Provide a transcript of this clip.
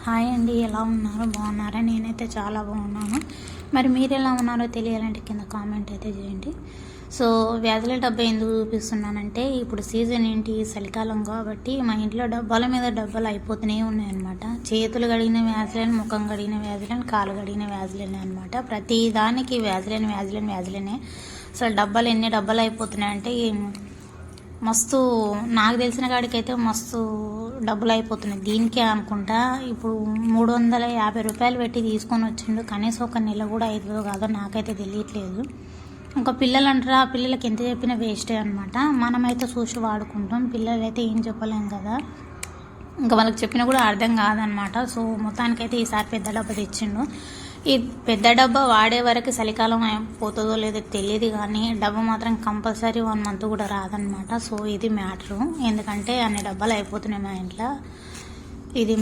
Hi అండి, ఎలా ఉన్నారు? బాగున్నారా? నేనైతే చాలా బాగున్నాను. మరి మీరు ఎలా ఉన్నారో తెలియాలంటే కింద కామెంట్ అయితే చేయండి. సో వ్యాధుల డబ్బా ఎందుకు చూపిస్తున్నానంటే, ఇప్పుడు సీజన్ ఏంటి, చలికాలం కాబట్టి మా ఇంట్లో డబ్బాల మీద డబ్బాలు అయిపోతూనే ఉన్నాయన్నమాట. చేతులు కడిగిన వ్యాధులని, ముఖం కడిగిన వ్యాధులని, కాలు కడిగిన వ్యాధులని అనమాట. ప్రతి దానికి వ్యాధులనే. అసలు డబ్బాలు ఎన్ని డబ్బాలు అయిపోతున్నాయంటే మస్తు, నాకు తెలిసిన కాడికైతే మస్తు డబ్బులు అయిపోతున్నాయి దీనికే అనుకుంటా. ఇప్పుడు 350 రూపాయలు పెట్టి తీసుకొని వచ్చిండు, కనీసం ఒక నెల కూడా అవుతుందో కాదో నాకైతే తెలియట్లేదు. ఇంకా పిల్లలు అంటారా, ఆ పిల్లలకి ఎంత చెప్పినా వేస్టే అనమాట. మనమైతే చూసి వాడుకుంటాం, పిల్లలు అయితే ఏం చెప్పలేం కదా, ఇంకా వాళ్ళకి చెప్పినా కూడా అర్థం కాదనమాట. సో మొత్తానికైతే ఈసారి పెద్ద డబ్బా తెచ్చిండు. ఈ పెద్ద డబ్బా వాడే వరకు చలికాలం పోతుందో లేదో తెలియదు, కానీ డబ్బా మాత్రం కంపల్సరీ 1 మంత్ కూడా రాదనమాట. సో ఇది మ్యాటరు, ఎందుకంటే అన్ని డబ్బాలు అయిపోతున్నాయి మా ఇంట్లో. ఇది